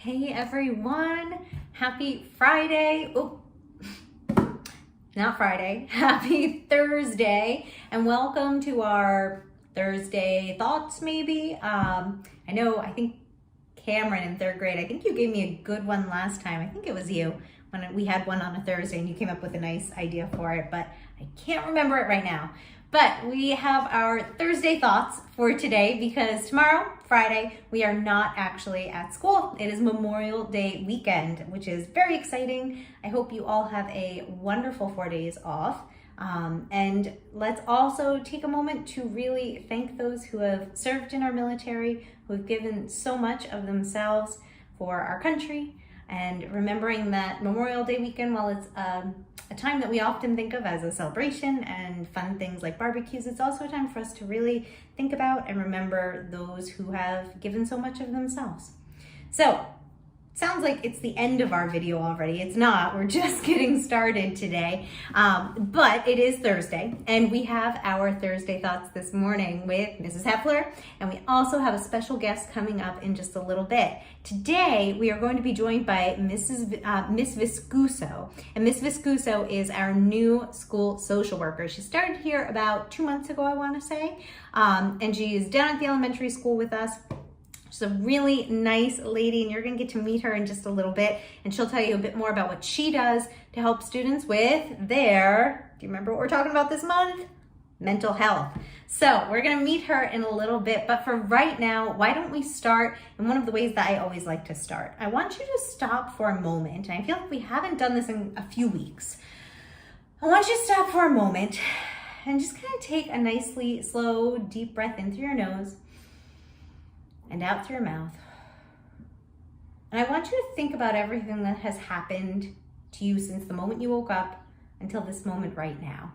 Hey everyone, happy Friday. Oh, not Friday, happy Thursday, and welcome to our Thursday thoughts maybe. I think Cameron in third grade, I think you gave me a good one last time. I think it was you when we had one on a Thursday and you came up with a nice idea for it, but I can't remember it right now. But we have our Thursday thoughts for today because tomorrow, Friday, we are not actually at school. It is Memorial Day weekend, which is very exciting. I hope you all have a wonderful 4 days off. And let's also take a moment to really thank those who have served in our military, who have given so much of themselves for our country. And remembering that Memorial Day weekend, while it's a time that we often think of as a celebration and fun things like barbecues, it's also a time for us to really think about and remember those who have given so much of themselves. So, sounds like it's the end of our video already. It's not. We're just getting started today. But it is Thursday, and we have our Thursday thoughts this morning with Mrs. Heffler, and we also have a special guest coming up in just a little bit. Today, we are going to be joined by Miss Viscuso, and Miss Viscuso is our new school social worker. She started here about 2 months ago, I want to say, and she is down at the elementary school with us. She's a really nice lady, and you're going to get to meet her in just a little bit, and she'll tell you a bit more about what she does to help students with their, do you remember what we're talking about this month? Mental health. So we're going to meet her in a little bit, but for right now, why don't we start in one of the ways that I always like to start. I want you to stop for a moment, and I feel like we haven't done this in a few weeks. I want you to stop for a moment and just kind of take a nicely slow, deep breath in through your nose and out through your mouth. And I want you to think about everything that has happened to you since the moment you woke up until this moment right now.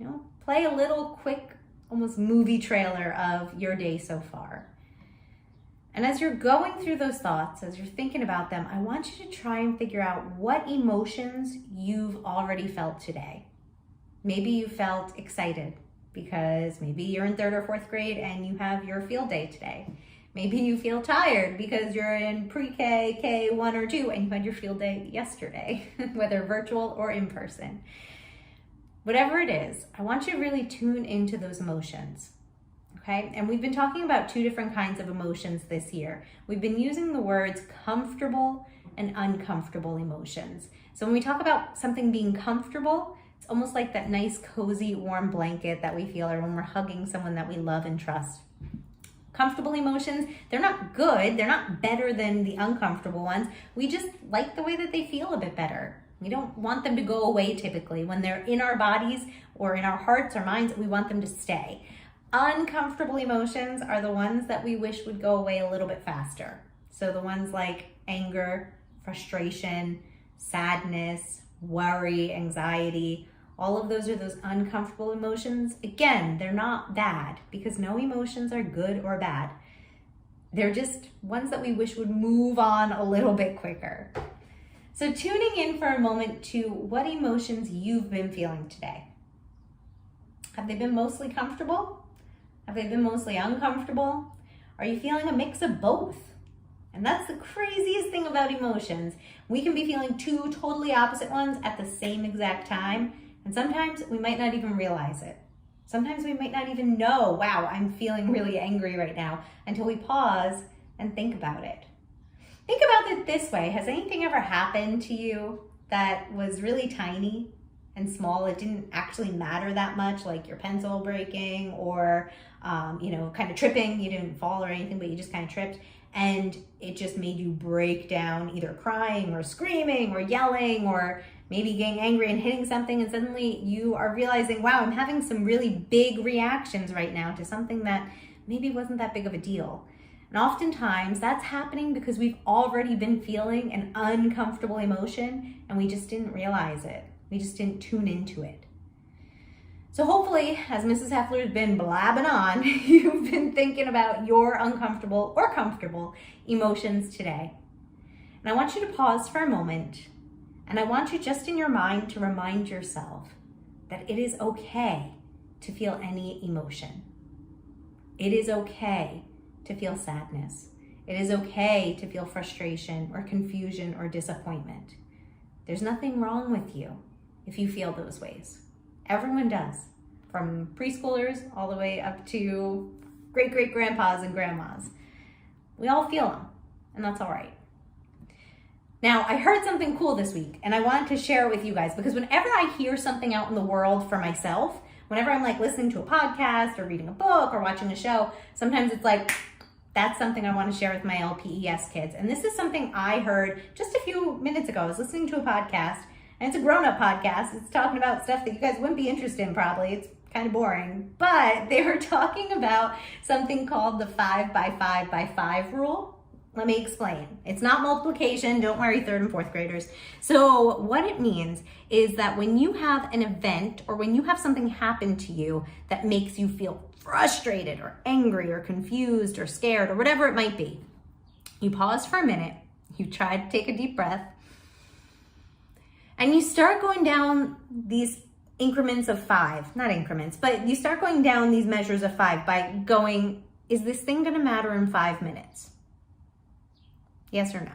You know, play a little quick, almost movie trailer of your day so far. And as you're going through those thoughts, as you're thinking about them, I want you to try and figure out what emotions you've already felt today. Maybe you felt excited because maybe you're in 3rd or 4th grade and you have your field day today. Maybe you feel tired because you're in pre-K, K1 or 2, and you had your field day yesterday, whether virtual or in person. Whatever it is, I want you to really tune into those emotions, okay? And we've been talking about 2 different kinds of emotions this year. We've been using the words comfortable and uncomfortable emotions. So when we talk about something being comfortable, it's almost like that nice, cozy, warm blanket that we feel or when we're hugging someone that we love and trust. Comfortable emotions, they're not good. They're not better than the uncomfortable ones. We just like the way that they feel a bit better. We don't want them to go away typically. When they're in our bodies or in our hearts or minds, we want them to stay. Uncomfortable emotions are the ones that we wish would go away a little bit faster. So the ones like anger, frustration, sadness, worry, anxiety, all of those are those uncomfortable emotions. Again, they're not bad because no emotions are good or bad. They're just ones that we wish would move on a little bit quicker. So tuning in for a moment to what emotions you've been feeling today. Have they been mostly comfortable? Have they been mostly uncomfortable? Are you feeling a mix of both? And that's the craziest thing about emotions. We can be feeling 2 totally opposite ones at the same exact time. And sometimes we might not even realize it. Sometimes we might not even know, wow, I'm feeling really angry right now, until we pause and think about it. Think about it this way. Has anything ever happened to you that was really tiny and small? It didn't actually matter that much, like your pencil breaking or, kind of tripping. You didn't fall or anything, but you just kind of tripped. And it just made you break down, either crying or screaming or yelling or maybe getting angry and hitting something, and suddenly you are realizing, wow, I'm having some really big reactions right now to something that maybe wasn't that big of a deal. And oftentimes that's happening because we've already been feeling an uncomfortable emotion and we just didn't realize it. We just didn't tune into it. So hopefully, as Mrs. Heffler's been blabbing on, you've been thinking about your uncomfortable or comfortable emotions today. And I want you to pause for a moment, and I want you just in your mind to remind yourself that it is okay to feel any emotion. It is okay to feel sadness. It is okay to feel frustration or confusion or disappointment. There's nothing wrong with you if you feel those ways. Everyone does, from preschoolers all the way up to great-great-grandpas and grandmas. We all feel them, and that's all right. Now, I heard something cool this week, and I wanted to share it with you guys, because whenever I hear something out in the world for myself, whenever I'm like listening to a podcast or reading a book or watching a show, sometimes it's like, that's something I want to share with my LPES kids. And this is something I heard just a few minutes ago. I was listening to a podcast, and it's a grown-up podcast. It's talking about stuff that you guys wouldn't be interested in probably. It's kind of boring. But they were talking about something called the 5 by 5 by 5 rule. Let me explain. It's not multiplication. Don't worry, 3rd and 4th graders. So what it means is that when you have an event or when you have something happen to you that makes you feel frustrated or angry or confused or scared or whatever it might be, you pause for a minute, you try to take a deep breath, and you start going down these increments of 5, not increments, but you start going down these measures of 5 by going, is this thing going to matter in 5 minutes? Yes or no?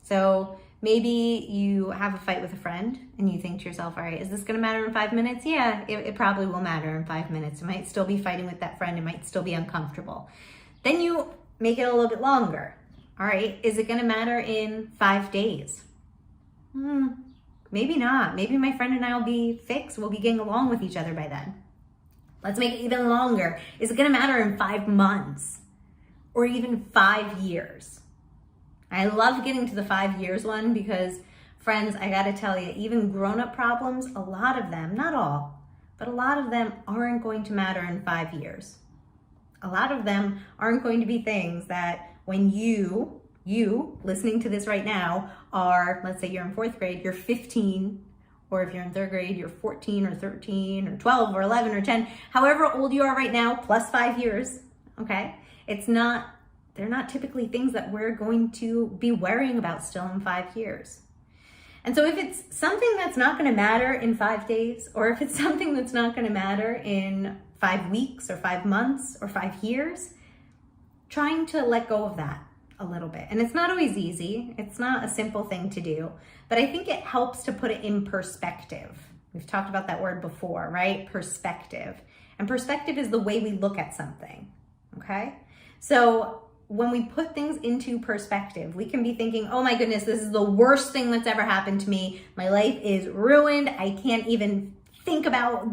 So maybe you have a fight with a friend and you think to yourself, all right, is this going to matter in 5 minutes? Yeah, it probably will matter in 5 minutes. You might still be fighting with that friend. It might still be uncomfortable. Then you make it a little bit longer. All right, is it going to matter in 5 days? Maybe not. Maybe my friend and I will be fixed. We'll be getting along with each other by then. Let's make it even longer. Is it going to matter in 5 months or even 5 years? I love getting to the 5 years one because, friends, I got to tell you, even grown-up problems, a lot of them, not all, but a lot of them aren't going to matter in 5 years. A lot of them aren't going to be things that when you listening to this right now are, let's say you're in 4th grade, you're 15, or if you're in 3rd grade, you're 14 or 13 or 12 or 11 or 10, however old you are right now, plus 5 years, okay? They're not typically things that we're going to be worrying about still in 5 years. And so if it's something that's not going to matter in 5 days, or if it's something that's not going to matter in 5 weeks or 5 months or 5 years, trying to let go of that a little bit. And it's not always easy. It's not a simple thing to do, but I think it helps to put it in perspective. We've talked about that word before, right? Perspective. And perspective is the way we look at something, okay? So when we put things into perspective, we can be thinking, oh my goodness, this is the worst thing that's ever happened to me. My life is ruined. I can't even think about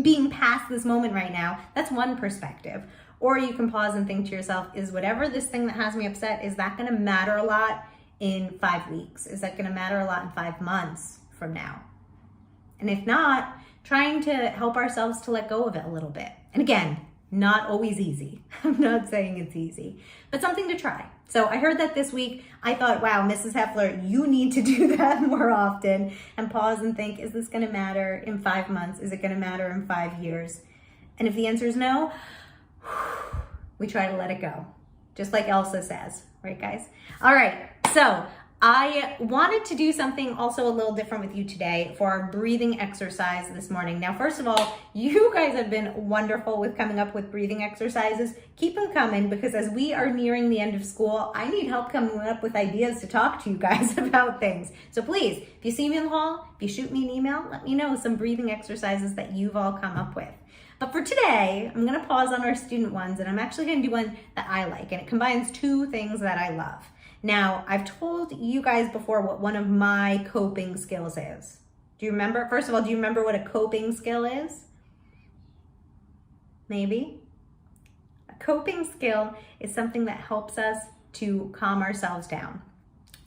being past this moment right now. That's one perspective. Or you can pause and think to yourself, is whatever this thing that has me upset, is that going to matter a lot in 5 weeks? Is that going to matter a lot in 5 months from now? And if not, trying to help ourselves to let go of it a little bit. And again, not always easy. I'm not saying it's easy, but something to try. So I heard that this week. I thought, wow, Mrs. Heffler, you need to do that more often and pause and think, is this going to matter in 5 months? Is it going to matter in 5 years? And if the answer is no, we try to let it go. Just like Elsa says, right guys? All right, so I wanted to do something also a little different with you today for our breathing exercise this morning. Now, first of all, you guys have been wonderful with coming up with breathing exercises. Keep them coming, because as we are nearing the end of school, I need help coming up with ideas to talk to you guys about things. So please, if you see me in the hall, if you shoot me an email, let me know some breathing exercises that you've all come up with. But for today, I'm gonna pause on our student ones, and I'm actually gonna do one that I like, and it combines 2 things that I love. Now, I've told you guys before what one of my coping skills is. Do you remember? First of all, do you remember what a coping skill is? Maybe? A coping skill is something that helps us to calm ourselves down,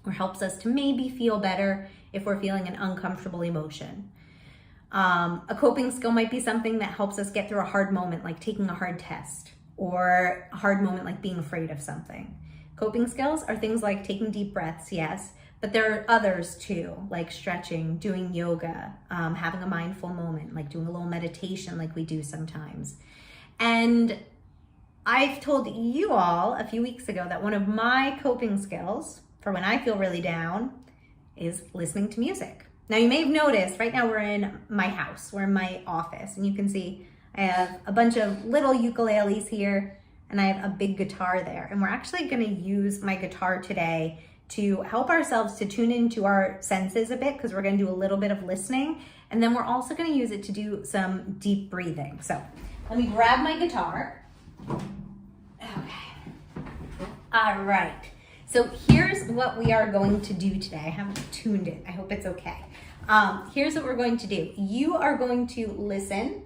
or helps us to maybe feel better if we're feeling an uncomfortable emotion. A coping skill might be something that helps us get through a hard moment, like taking a hard test, or a hard moment like being afraid of something. Coping skills are things like taking deep breaths, yes, but there are others too, like stretching, doing yoga, having a mindful moment, like doing a little meditation like we do sometimes. And I've told you all a few weeks ago that one of my coping skills for when I feel really down is listening to music. Now, you may have noticed, right now we're in my house, we're in my office, and you can see I have a bunch of little ukuleles here, and I have a big guitar there. And we're actually gonna use my guitar today to help ourselves to tune into our senses a bit, because we're gonna do a little bit of listening. And then we're also gonna use it to do some deep breathing. So let me grab my guitar. Okay. All right. So here's what we are going to do today. I haven't tuned it. I hope it's okay. Here's what we're going to do. You are going to listen,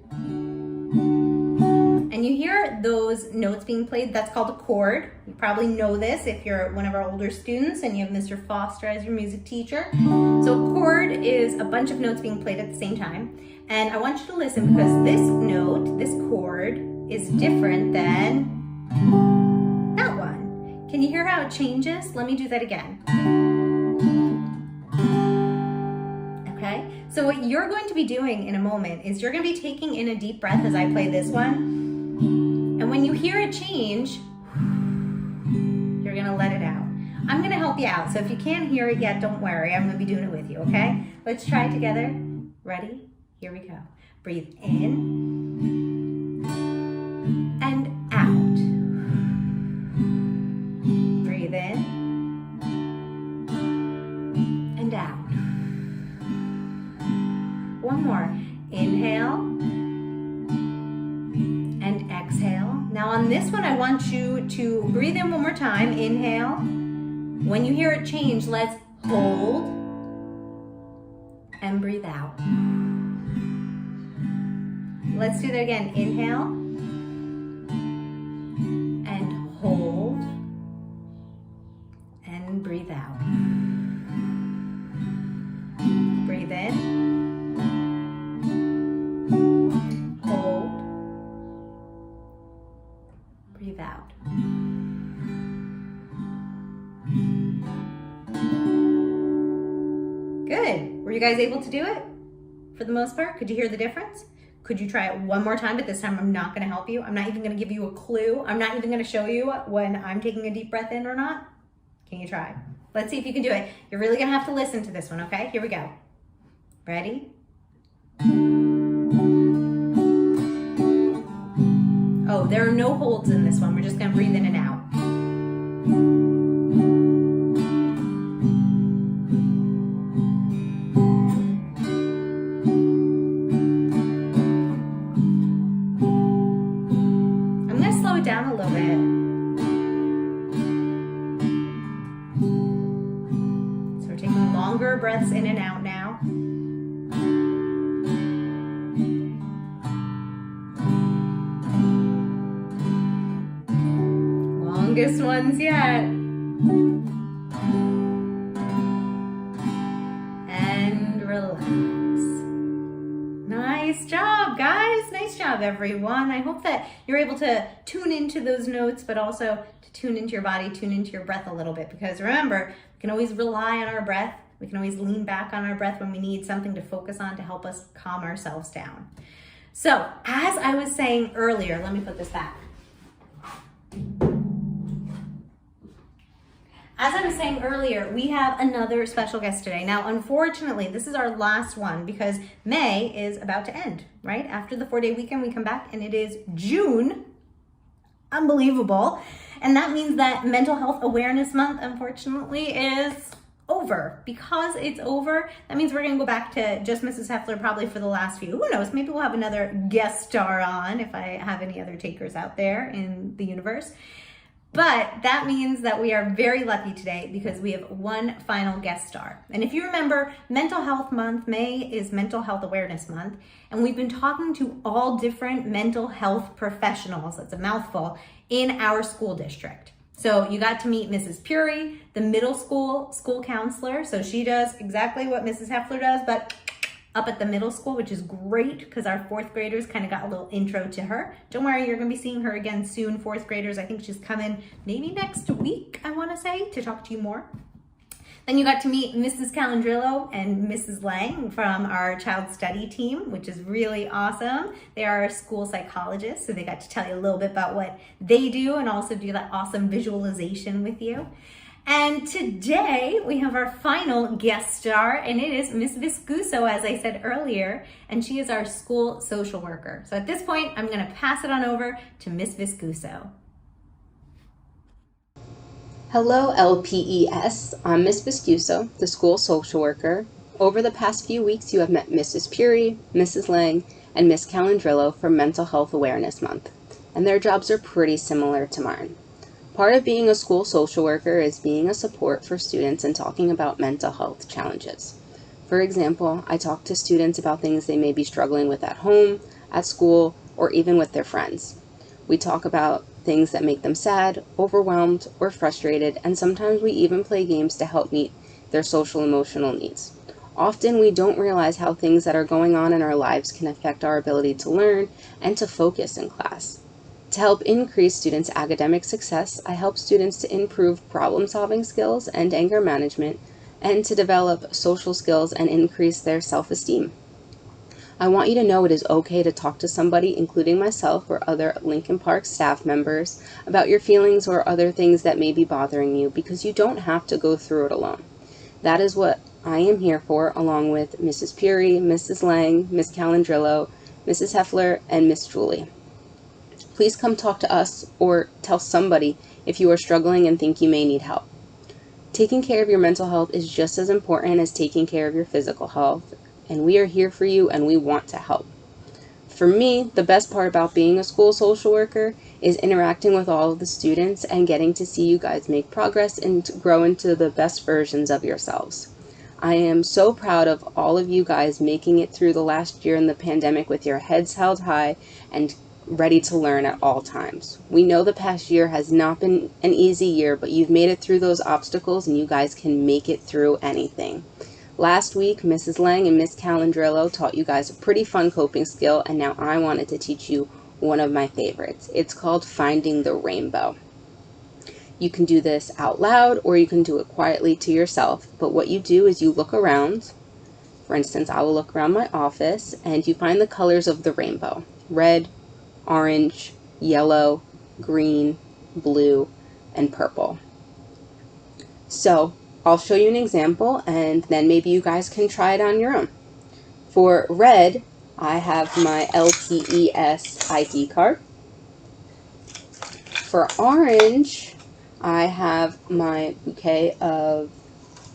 and you hear those notes being played. That's called a chord. You probably know this if you're one of our older students and you have Mr. Foster as your music teacher. So a chord is a bunch of notes being played at the same time. And I want you to listen, because this note, this chord, is different than that one. Can you hear how it changes? Let me do that again. Okay, so what you're going to be doing in a moment is you're going to be taking in a deep breath as I play this one. And when you hear it change, you're going to let it out. I'm going to help you out. So if you can't hear it yet, don't worry. I'm going to be doing it with you, okay? Let's try it together. Ready? Here we go. Breathe in and out. Breathe in and out. One more. Inhale and exhale. Now on this one, I want you to breathe in one more time. Inhale. When you hear it change, let's hold and breathe out. Let's do that again. Inhale and hold and breathe out. Breathe in, hold, breathe out. Good. Were you guys able to do it for the most part? Could you hear the difference? Could you try it one more time, but this time I'm not gonna help you. I'm not even gonna give you a clue. I'm not even gonna show you when I'm taking a deep breath in or not. Can you try? Let's see if you can do it. You're really gonna have to listen to this one, okay? Here we go. Ready? Oh, there are no holds in this one. We're just gonna breathe in and out. Down a little bit. So we're taking longer breaths in and out now. Longest ones yet. And relax. Nice job, guys. Nice job, everyone. I hope that you're able to tune into those notes, but also to tune into your body, tune into your breath a little bit. Because remember, we can always rely on our breath. We can always lean back on our breath when we need something to focus on to help us calm ourselves down. So, as I was saying earlier, let me put this back. As I was saying earlier, we have another special guest today. Now, unfortunately, this is our last one because May is about to end, right? After the 4-day weekend, we come back and it is June. Unbelievable. And that means that Mental Health Awareness Month, unfortunately, is over. Because it's over, that means we're going to go back to just Mrs. Heffler probably for the last few. Who knows? Maybe we'll have another guest star on if I have any other takers out there in the universe. But that means that we are very lucky today because we have one final guest star. And if you remember, Mental Health Month, May is Mental Health Awareness Month, and we've been talking to all different mental health professionals, that's a mouthful, in our school district. So you got to meet Mrs. Puri, the middle school counselor. So she does exactly what Mrs. Heffler does, but up at the middle school, which is great because our 4th graders kind of got a little intro to her. Don't worry, you're going to be seeing her again soon, 4th graders. I think she's coming maybe next week, I want to say, to talk to you more. Then you got to meet Mrs. Calandrillo and Mrs. Lang from our child study team, which is really awesome. They are our school psychologists, so they got to tell you a little bit about what they do and also do that awesome visualization with you. And today we have our final guest star, and it is Miss Viscuso, as I said earlier, and she is our school social worker. So at this point, I'm going to pass it on over to Miss Viscuso. Hello, LPES. I'm Miss Biscuso, the school social worker. Over the past few weeks, you have met Mrs. Puri, Mrs. Lang, and Miss Calandrillo for Mental Health Awareness Month, and their jobs are pretty similar to mine. Part of being a school social worker is being a support for students and talking about mental health challenges. For example, I talk to students about things they may be struggling with at home, at school, or even with their friends. We talk about things that make them sad, overwhelmed, or frustrated, and sometimes we even play games to help meet their social emotional needs. Often we don't realize how things that are going on in our lives can affect our ability to learn and to focus in class. To help increase students' academic success, I help students to improve problem-solving skills and anger management, and to develop social skills and increase their self-esteem. I want you to know it is okay to talk to somebody, including myself or other Lincoln Park staff members, about your feelings or other things that may be bothering you, because you don't have to go through it alone. That is what I am here for, along with Mrs. Puri, Mrs. Lang, Miss Calandrillo, Mrs. Heffler, and Miss Julie. Please come talk to us or tell somebody if you are struggling and think you may need help. Taking care of your mental health is just as important as taking care of your physical health, and we are here for you and we want to help. For me, the best part about being a school social worker is interacting with all of the students and getting to see you guys make progress and to grow into the best versions of yourselves. I am so proud of all of you guys making it through the last year in the pandemic with your heads held high and ready to learn at all times. We know the past year has not been an easy year, but you've made it through those obstacles and you guys can make it through anything. Last week, Mrs. Lang and Miss Calandrillo taught you guys a pretty fun coping skill, and now I wanted to teach you one of my favorites. It's called Finding the Rainbow. You can do this out loud or you can do it quietly to yourself, but what you do is you look around. For instance, I will look around my office and you find the colors of the rainbow: red, orange, yellow, green, blue, and purple. So I'll show you an example and then maybe you guys can try it on your own. For red, I have my LPES ID card. For orange, I have my bouquet of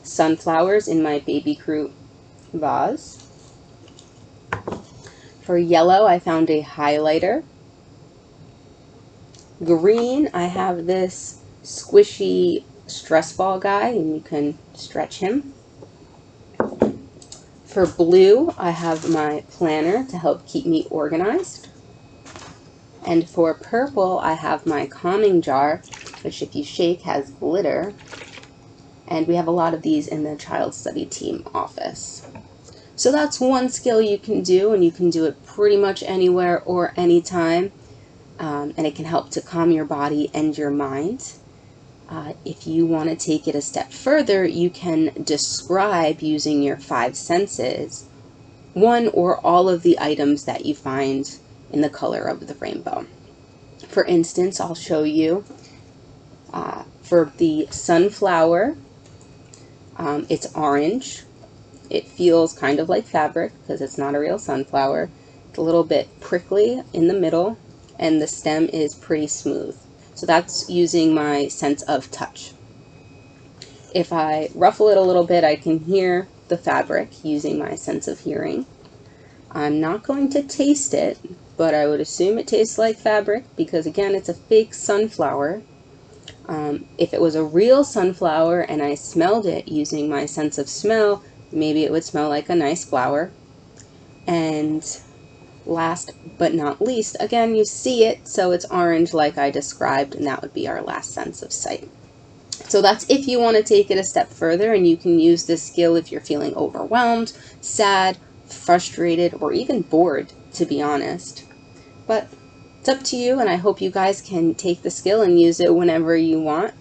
sunflowers in my baby Groot vase. For yellow, I found a highlighter. Green, I have this squishy stress ball guy, and you can stretch him. For blue, I have my planner to help keep me organized. And for purple, I have my calming jar, which if you shake has glitter. And we have a lot of these in the child study team office. So that's one skill you can do, and you can do it pretty much anywhere or anytime. And it can help to calm your body and your mind. If you want to take it a step further, you can describe using your 5 senses one or all of the items that you find in the color of the rainbow. For instance, I'll show you for the sunflower, it's orange. It feels kind of like fabric because it's not a real sunflower. It's a little bit prickly in the middle, and the stem is pretty smooth. So that's using my sense of touch. If I ruffle it a little bit, I can hear the fabric using my sense of hearing. I'm not going to taste it, but I would assume it tastes like fabric because, again, it's a fake sunflower. If it was a real sunflower and I smelled it using my sense of smell, maybe it would smell like a nice flower. And last but not least, again, you see it, so it's orange like I described, and that would be our last sense of sight. So that's if you want to take it a step further, and you can use this skill if you're feeling overwhelmed, sad, frustrated, or even bored, to be honest. But it's up to you, and I hope you guys can take the skill and use it whenever you want.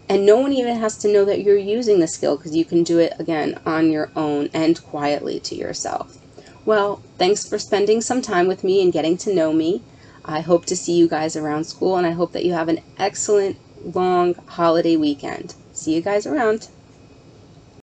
And no one even has to know that you're using the skill, because you can do it, again, on your own and quietly to yourself. Well, thanks for spending some time with me and getting to know me. I hope to see you guys around school, and I hope that you have an excellent, long holiday weekend. See you guys around.